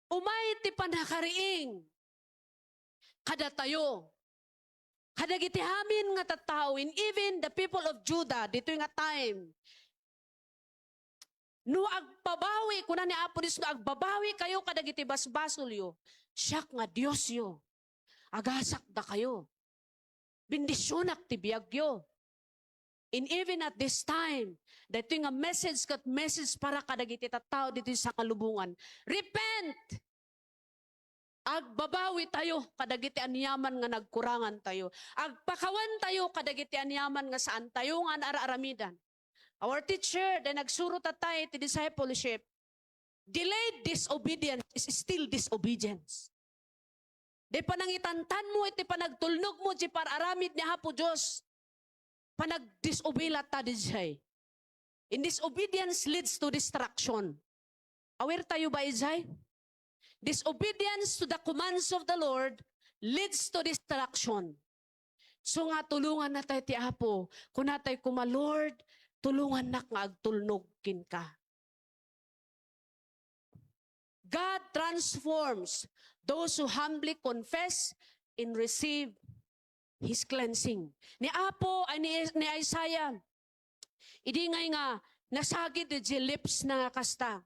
Umay ti panakariing. Kada tayo. Kada gitihamin nga tattao, and even the people of Judah, daytoy nga time. No agpabawi, kuna ni Apo Dios, no agbabawi kayo kadagiti basbasol yo. Siyak nga Dios yo. Agasak da kayo. Bindisyonak ti biyag yo. And even at this time, dito nga message para kadagiti tattao dito sa kalubungan. Repent! Agbabawi tayo kadagiti anyaman nga nagkurangan tayo. Agpakawan tayo kadagiti anyaman nga saan tayo nga araaramidan. Our teacher, na nagsuro tatay ti discipleship, delayed disobedience is still disobedience. Di panangitantan mo, iti panagtulnog mo, di pararamid niya hapo Diyos. Panagdisobey ta di jay. In disobedience leads to destruction. Aware tayo ba, Izay? Disobedience to the commands of the Lord leads to destruction. So nga, tulungan na tayo ti Apo. Kung natay kuma, Lord, tulungan na nga agtulnogin ka. God transforms those who humbly confess and receive His cleansing. Ni Apo, ay ni Isaiah, idi ngay nga, nasagid di lips na nga kasta.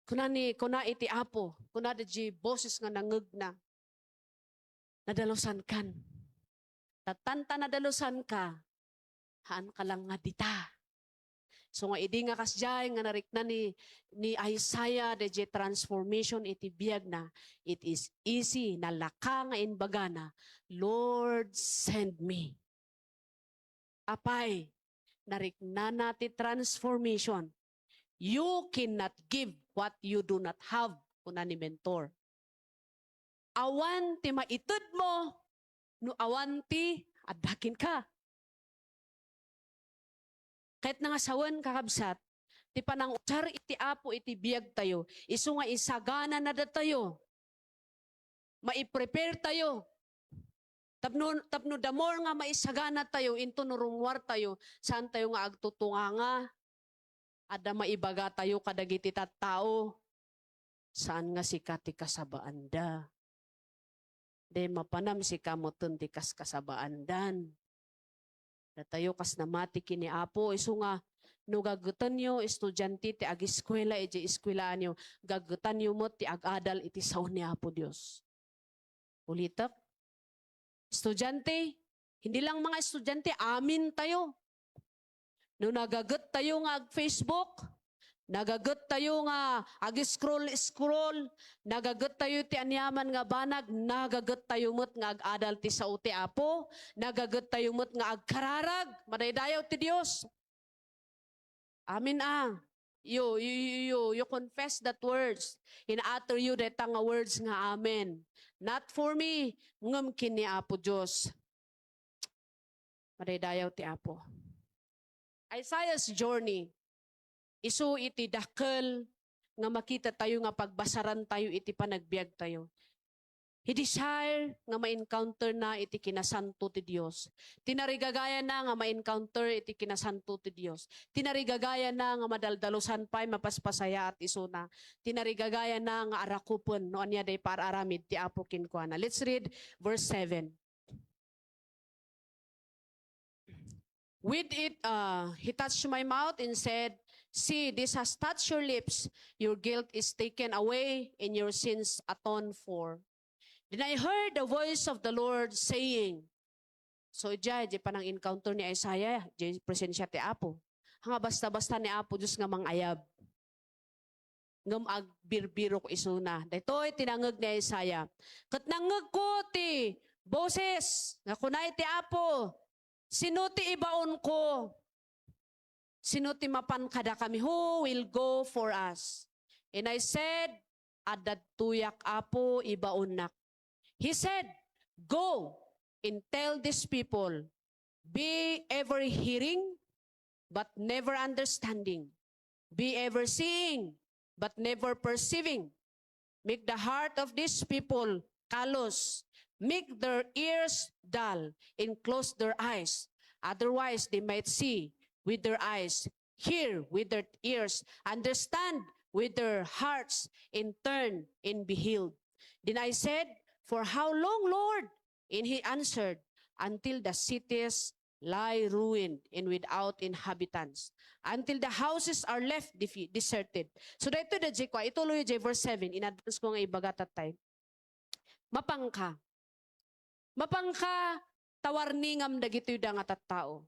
Kuna iti Apo, kuna di boses nga nangag na. Nadalusan kan. Tatanta nadalusan ka, haan ka lang nga dita. So nga idi nga kasjay nga narikna ni Isaiah de transformation iti biyag na, it is easy na laka nga inbaga na, Lord send me. Apay, narikna nati transformation. You cannot give what you do not have, kuna ni mentor. Awan ti maitud mo, no awan ti adakin ka. Kahit nga sawan kakabsat, ti panang usar iti Apo iti biyag tayo, iso nga isagana na da tayo. Maiprepare tayo. Tapno damor nga maisagana tayo, into nurungwar tayo, saan tayo nga agtutunga nga, ada maibaga tayo kadagiti tattao, saan nga sikati kasabaanda. De mapanam si kamoton ti kas kasabaandan. Datayo kas namati kini Apo, iso nga, no gagutan nyo, estudyante ti ag-eskwela, iti eskwelaan nyo, gagutan nyo mo ti ag-adal iti saon ni Apo Dios. Ulitak, estudyante, hindi lang mga estudyante, amin tayo. No nagagut tayo nga ag-Facebook, Nagagot tayo nga ag-scroll, nagagot tayo ti anyaman nga banag, nagagot tayo mo't nga ag-adal ti sao ti Apo, nagagot tayo mo't nga agkararag, madaydayaw ti Dios. Amin ah. You confess that words. In-utter you that nga words nga amen. Not for me, ngam kini Apo Diyos. Madaydayaw ti Apo. Isaiah's journey. Isu iti dakkel nga makita tayo nga pagbasaran tayo iti panagbiag tayo. He desire nga ma-encounter na iti kinasanto ti Dios. Tinarigagaya na nga ma-encounter iti kinasanto ti Dios. Tinarigagaya na nga madaldalusan pa'y mapaspasaya at isuna. Tinarigagaya na nga arakupon no anya day para aramid ti Apo kinkuana. Let's read verse 7. With it, he touched my mouth and said, "See, this has touched your lips. Your guilt is taken away and your sins atoned for." Then I heard the voice of the Lord saying, so di panang encounter ni Isaiah, di presensya ti Apo. Hanga basta-basta ni Apo Diyos nga mangayab. Ngam agbirbiro ko isuna. Dito'y tinangag ni Isaiah. Kat nangag ko ti boses, nga kunay ti Apo, sino ti ibaon ko? Sino ti mapan kada kami? Who will go for us? And I said, adat tuyak Apo ibaonak. He said, go and tell these people, be ever hearing, but never understanding. Be ever seeing, but never perceiving. Make the heart of these people callous. Make their ears dull and close their eyes. Otherwise, they might see with their eyes, hear with their ears, understand with their hearts, and turn and be healed. Then I said, for how long, Lord? And he answered, until the cities lie ruined and without inhabitants, until the houses are left deserted. So dito na Jekwa, ituloy J verse 7, in-advance ko nga ibagatat tayo. Mapangka. Mapangka, tawarningam dagito yung nga tattao.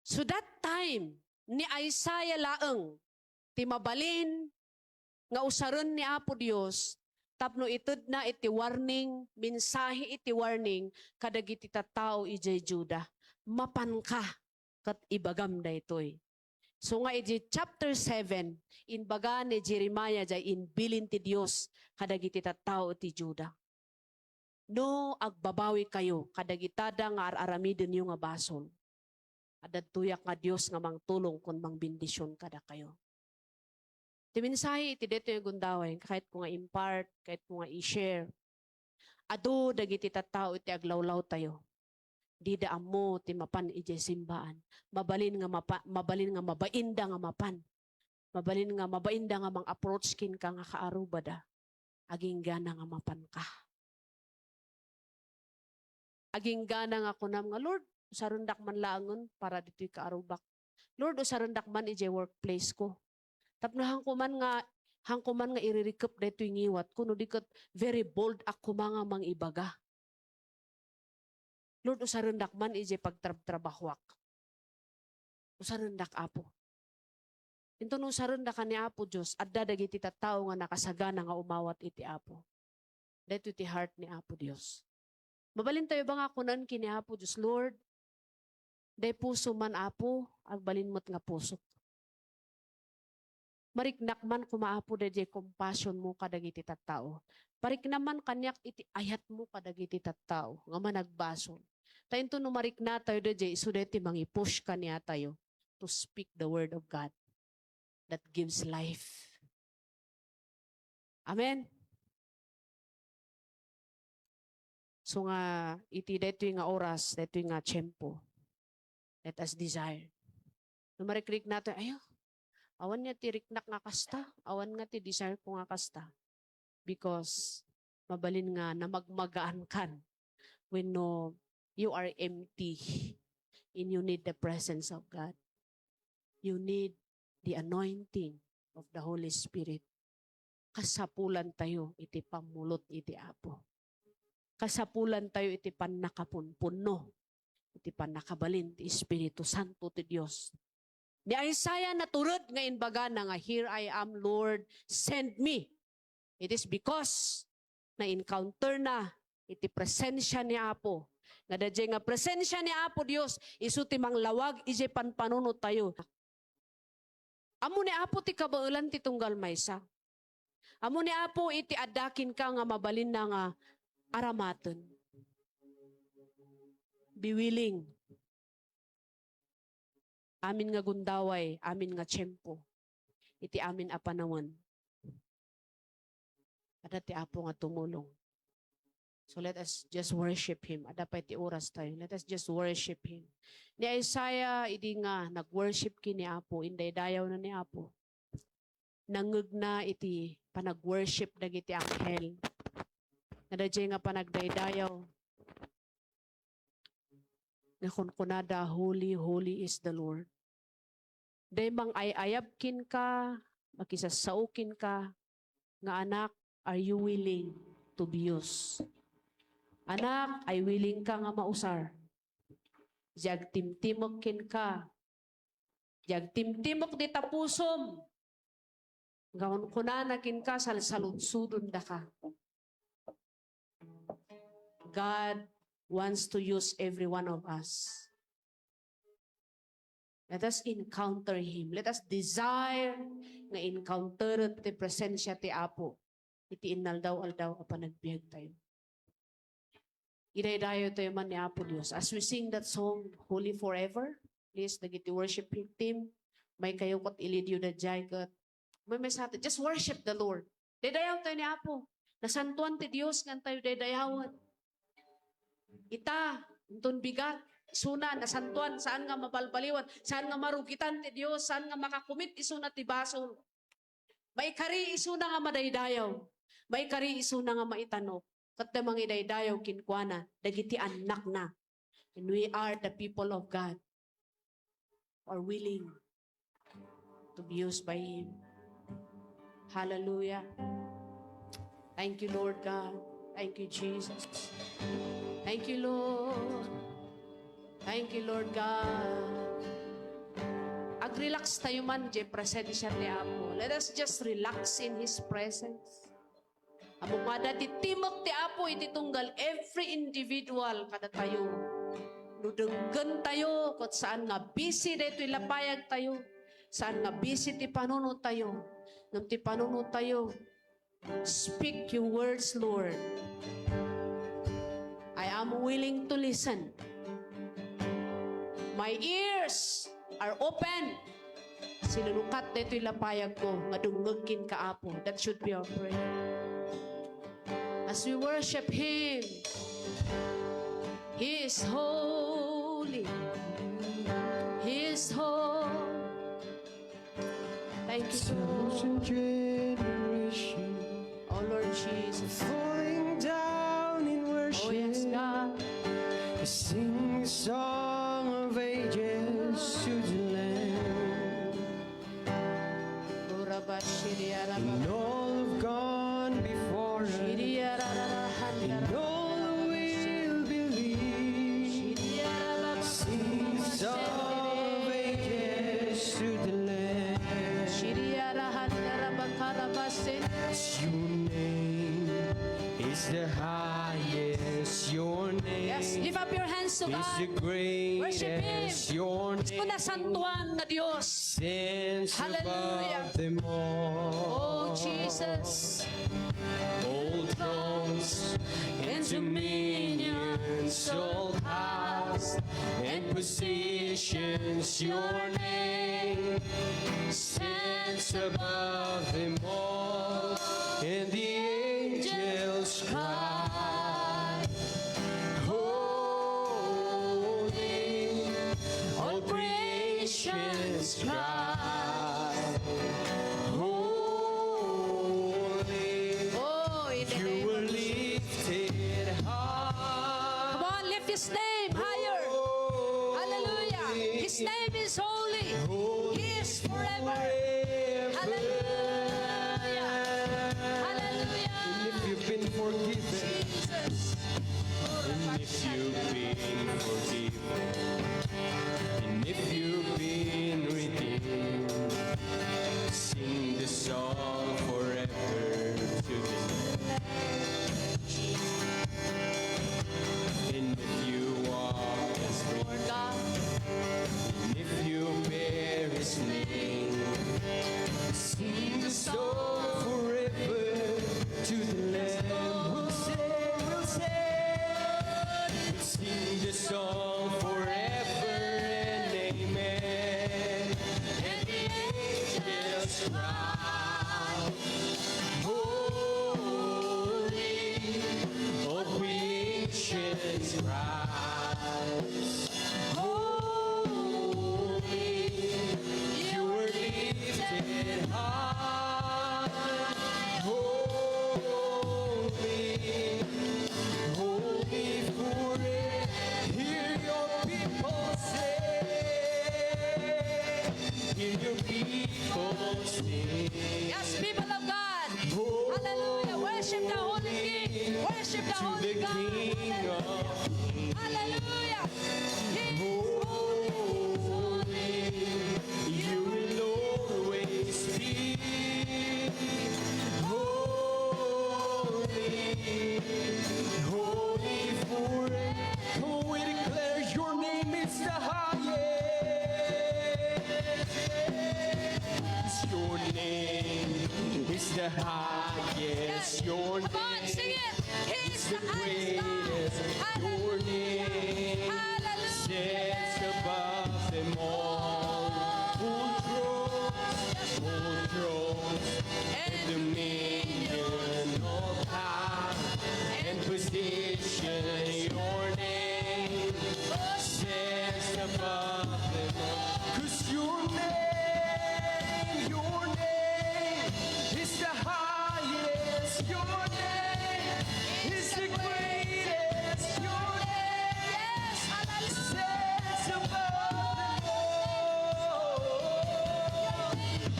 So that time, ni Isaiah laeng, timabalin, nga usaron ni Apo Dios, tapno itud na iti warning, mensahe iti warning, kadagiti tattao ijay Juda. Mapanka, kat ibagam da itoy. So nga iti chapter 7, inbaga ni Jeremiah jay inbilin ti Dios, kadagiti tattao iti Juda. No, agbabawi kayo, kadagitada nga aramidin yung nga basol. Adad tuyak nga Dios nga mangtulong kung mangbindisyon kada kayo. Ti mensahe iti dito yung gundaway, kahit ko nga impart, kahit ko nga i-share. Ado, dagiti tattao iti aglawlaw tayo. Di daam mo, ti mapan iti simbaan. Mabalin nga mabainda nga mapan. Mabalin nga mabainda nga mang approach kin ka nga kaarubada. Aging gana nga mapan ka. Aging gana nga kunam nga, Lord, usarundak man laangon para dito'y kaarubak. Lord, usarundak man iti workplace ko. Tapno hangkuman nga iririkap dito yung iwat, kuno dikat very bold ako mga mang ibaga. Lord, usarandak man ije pagtrabahwak. Usarandak Apo. Ito nung usarandak ka ni Apo Diyos, at dadagiti tattao nga nakasagana nga umawat iti Apo. Dito iti heart ni Apo Diyos. Mabalin tayo ba nga kunan kini Apo Diyos, Lord, day puso man Apo, agbalin mo't nga puso. Mariknak man kumaapo da jay compassion mo kadagiti tattao. Parik naman kanyak iti ayat mo kadagiti tattao. Nga man nagbasol. Tayo ito no marikna tayo da jay isudeti mangipush ka niya tayo to speak the word of God that gives life. Amen? So nga, iti dito yung nga oras, dito yung nga tiyempo. Let us desire. No marikrik natin, ayo, awan nga ti riknak nga kasta. Awan nga ti desire ko nga kasta. Because mabalin nga na magmagaan kan when no, you are empty and you need the presence of God. You need the anointing of the Holy Spirit. Kasapulan tayo iti pamulot iti Apo. Kasapulan tayo iti panakapunpuno. Iti panakabalin ti Espiritu Santo ti Dios. Ni Isaiah naturod nga inbaga na nga, "Here I am, Lord, send me." It is because na-encounter na iti presensya ni Apo. Nga dadya nga presensya ni Apo Dios, isu ti manglawag, ije panpanunod tayo. Amo ni Apo ti kabaulan ti tunggal maysa. Amo ni Apo iti adakin ka nga mabalin na nga aramaton. Be willing. Amin nga gundaway, amin nga tiyempo. Iti amin apanawan. Ada ti Apo nga tumulong. So let us just worship Him. Ada pa iti oras tayo. Let us just worship Him. Ni Isaiah, idi nga, nag-worship ki ni Apo. Inday dayaw na ni Apo. Nangug na iti panag-worship dagiti anghel. Nadadya nga panagdaydayaw. Nakunkunada, holy, holy is the Lord. Day mang ayayabkin ka, makisasaukin ka, nga anak, are you willing to be used? Anak, ay willing ka nga mausar. Jag timtimokin ka. Jag timtimok di tapusom. Gawon kunanakin ka, salsaludsudon da ka. God wants to use every one of us. Let us encounter Him. Let us desire nga encounter ti presensya ti Apo. Iti inaldaw-aldaw apan nagbiag tayo. Idaydayo tayo man ni Apo Dios. As we sing that song, Holy Forever, please, nagiti worship team, may kayo kot ilid yun na jay kot. May sa atin, just worship the Lord. Daydayaw tayo ni Apo. Nasantuan ti Dios nga tayo daydayawan. Ita, untun bigat, isuna, nasantuan, saan nga mabalbaliwan, saan nga marugitan ti Dios, saan nga makakumit, isuna ti basol. May kari isuna nga madaydayaw. May kari isuna nga maitanok. Kat na mga idaydayaw kinkwana, dagiti anak na. And we are the people of God. Are willing to be used by Him. Hallelujah. Thank you, Lord God. Thank you, Jesus. Thank you, Lord. Thank you, Lord God. Ag-relax tayo man, di presensya ni Apo. Let us just relax in His presence. Among mada ti timok ti Apo, iti tunggal every individual kada tayo. Nudenggan tayo, kung saan nga busy dito ilapayag tayo. Saan nga busy ti panunod tayo. Nung ti panunod tayo, speak your words, Lord. I am willing to listen. My ears are open. Sinunukat na ito'y lapayag ko, nga dungagin ka, Apo. That should be our prayer. As we worship Him, He is holy. He is holy. Thank you, Lord. Oh, Lord Jesus. Falling down in worship. Oh, yes, God. Sing a song of ages to the Lamb. And all have gone before us, and all will believe. Sing a song of ages to the Lamb. Your name is the highest. Your name Yes, lift up your hands to is the God. Worship Him. greatest. Your Ito na name santuan na Diyos. stands Hallelujah. above them all. Oh, Jesus. All thrones and dominions, all powers and positions, your name stands above them all. And the angels cry, holy, all creations cry, holy. Oh, in the You name were of Jesus. lifted high. Come on, lift His name higher. Hallelujah. His name is holy. He is forever. Hallelujah. Hallelujah. If you've been forgiven, Jesus. and if you've been forgiven, and if you've been redeemed, Hear your people sing. Yes, people of God. Oh, Hallelujah. Worship the Holy King. Worship the to Holy the God. King of Hallelujah. He is holy. You will always be holy, holy forever. Oh, we declare your name is the highest. Your name is the highest. Your Come on, name sing it. He is the the highest God. greatest. Your name Hallelujah. sits above them all. Full thrones, and dominion of power and position. Your name sits above them all. 'Cause your name is the highest. Your name is the greatest. Your name sits above them all.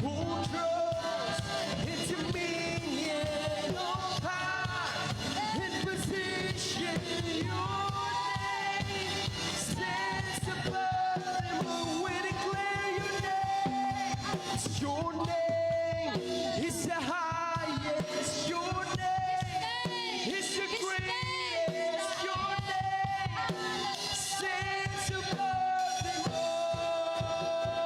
Who draws into dominion of power and position? Your name stands above them all. We declare your name. Your name is the highest. Your name is the greatest. Your name stands above them all.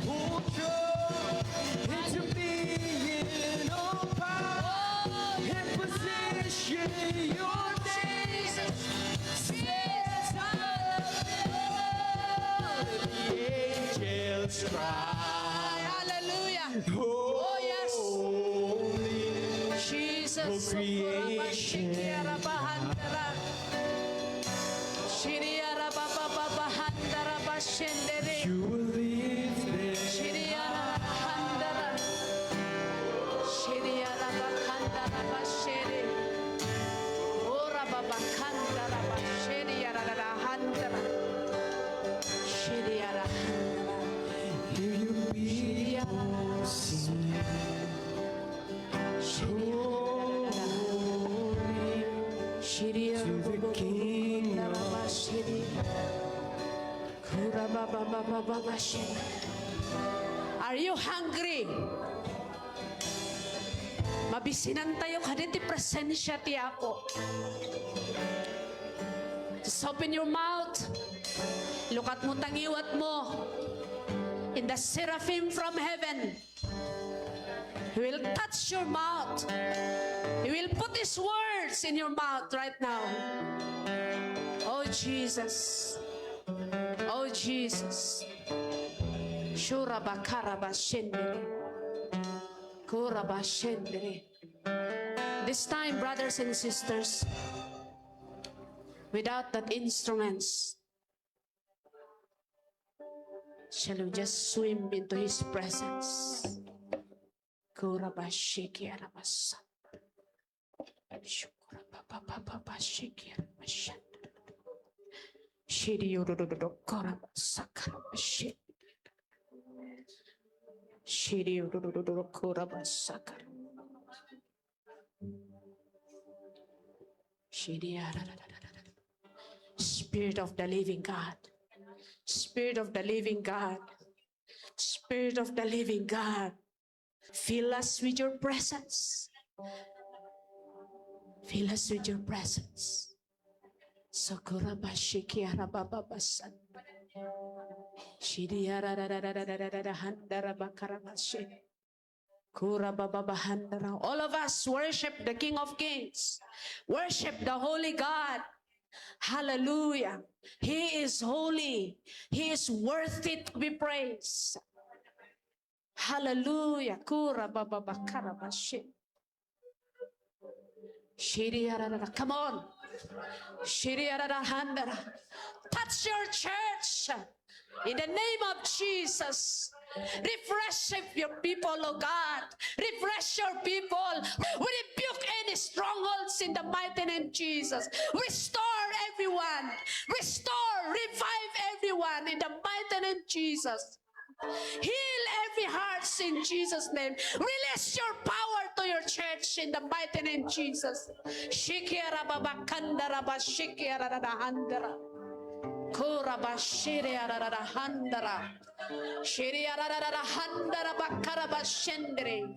Who draws into dominion of power and position? Your name stands above them all. The angels cry. Hallelujah. Oh, yes. holy. Jesus. For creation. You will live there. Hear your people sing. Holy to the King of Are you hungry? Mabisinan tayo kaditi presensya ti Apo. Just open your mouth. Lukat mo tangiwat mo. In the seraphim from heaven. He will touch your mouth. He will put His words in your mouth right now. Oh Jesus. Oh Jesus. Shurabakaraba shendere. Kuraba shendere. This time, brothers and sisters, without that instruments, shall we just swim into His presence? Kuraba shiki arabasa. Shukuraba shiki arabasha. Shiri yodododo koraba sakaraba shiri. Shiri yodododo koraba sakar. Shiri arabasha. Spirit of the living God. Spirit of the living God. Spirit of the living God. Fill us with your presence. Fill us with your presence. Sakura bashiki arabababasan. Shiri handara bakarabashi. Kura bababahandara. All of us worship the King of Kings. Worship the Holy God. Hallelujah. He is holy. He is worthy to be praised. Hallelujah. Kura bababakarabashi. Shiri arara. Come on. Shiri arara handara. Touch your church. In the name of Jesus. Refresh your people, oh God. Refresh your people. We rebuke any strongholds in the mighty name of Jesus. Restore everyone. Restore, revive everyone in the mighty name of Jesus. Heal every heart in Jesus' name. Release your power to your church in the mighty name of Jesus. Shikira baba kandara ba shikira da handara. Kura ba shiriara da handara. Shiriara da handara ba karaba shendere.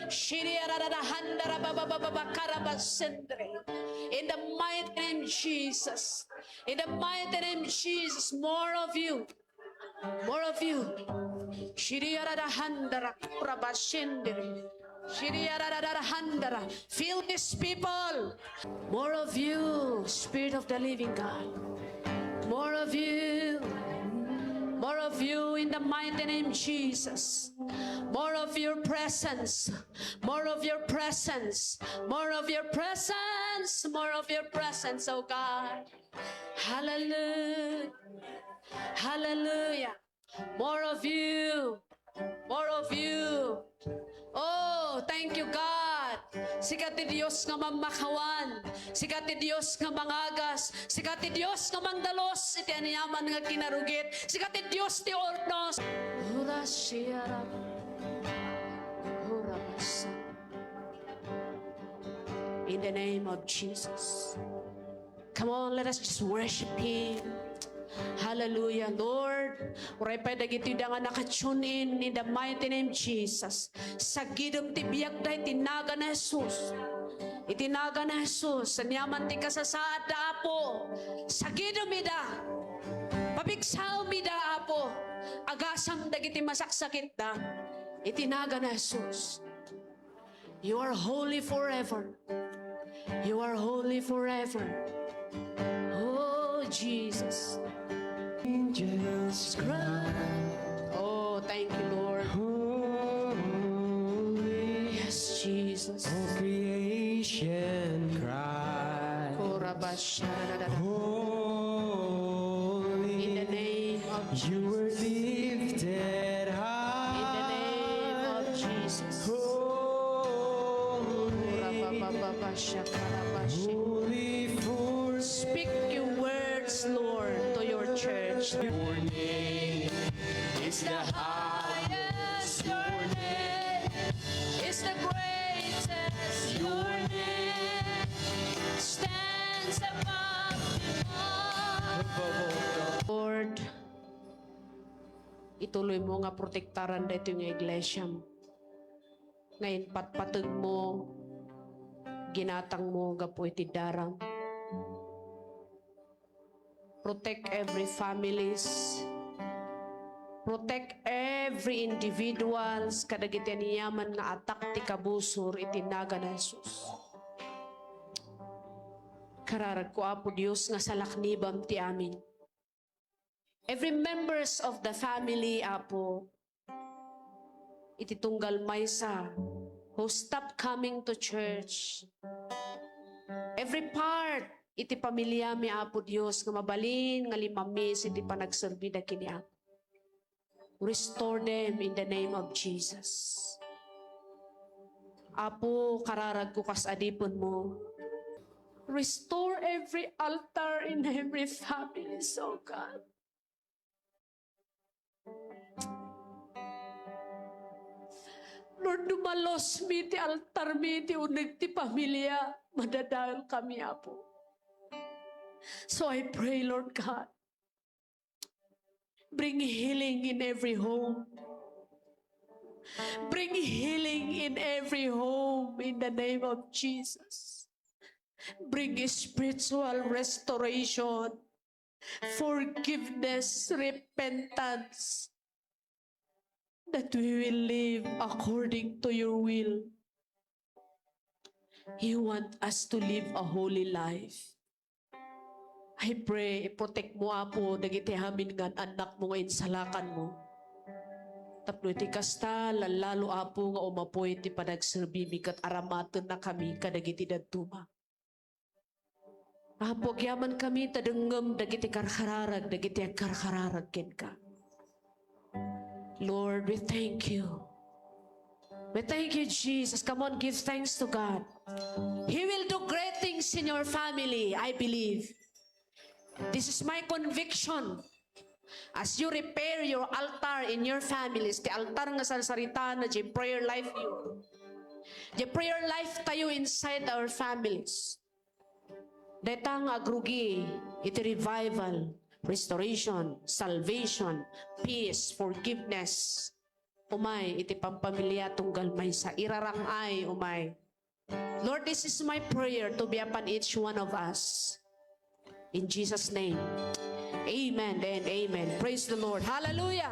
Shiriara da handara ba karaba shendere. In the mighty name of Jesus. In the mighty name of Jesus, more of you. More of you. Shiriyarada handara kurabashindiri. Shiriyarada handara. Feel these people. More of you, Spirit of the living God. More of you. More of you in the mighty name of Jesus. More of your presence. More of your presence. More of your presence. More of your presence, oh God. Hallelujah. Hallelujah. More of you. More of you. Oh, thank you, God. Sigati Dios nga mamakawan. Sigati Dios nga mangagas. Sigati Dios nga mangdalos. Iti aniyaman nga kinarugit. Sigati Dios ti ornos. Hura siyara. Hura basa. In the name of Jesus. Come on, let us just worship Him. Hallelujah, Lord. Uray pa dagiti da nga nakatune in the mighty name Jesus. Sa gidom ti biyak da itinaga na Jesus. Itinaga na Jesus. Sanyaman ti kasasaad da Apo. Sa gidom ida. Pabigsaw mi da Apo. Agasam dagiti masaksakit da. Itinaga na Jesus. You are holy forever. You are holy forever. Oh, Jesus. Angels cry, Oh, thank you, Lord. holy. Yes, Jesus. All creation cry, Korabashadadada. holy. In the name of You were Jesus. lifted high. In the name of Jesus. Holy, Korabababashakarabashi. holy for Speak your words, Lord, to your church. your name. It's the highest, your name is the greatest, your name stands above all. Lord, ituloy mo nga protektaran dito yung iglesia mo. Ngayon patpatag mo, ginatang mo gapo iti darang. Protect every families. Protect every individuals kadagiti niyaman nga atak ti kabusor itinaga na Jesus. Kararag ko Apo Dios nga salaknibam ti amin. Every members of the family Apo ititunggal maysa who stop coming to church. Every part iti pamilya mi Apo Dios nga mabalin nga limamis iti panagserbi da kini Apo. Restore them in the name of Jesus. Apo, kararag ko kas adipon mo. Restore every altar in every family, so God. Lord, dumalos mi ti altar mi ti uneg ti pamilya. Madadaan kami, Apo. So I pray, Lord God, bring healing in every home. Bring healing in every home in the name of Jesus. Bring spiritual restoration, forgiveness, repentance, that we will live according to your will. You want us to live a holy life. I pray, protect mo Apo, dagiti hamin nga anak mo ngayon salakan mo. Tapno iti kasta, lalo Apo nga umapoy ti panagserbi mi kat aramaton na kami kadagiti dadtuma. Apo, yaman kami tadenggem dagiti karkararag, dagiti karkararag ken ka. Lord, we thank you. We thank you, Jesus. Come on, give thanks to God. He will do great things in your family, I believe. This is my conviction. As you repair your altar in your families, the altar nga sa sarita na di prayer life you. The prayer life tayo inside our families. Deta nga agrugi, iti revival, restoration, salvation, peace, forgiveness. Umay, iti pampamilya tunggal may sa irarangay, umay. Lord, this is my prayer to be upon each one of us. In Jesus' name. Amen and amen. Praise the Lord. Hallelujah.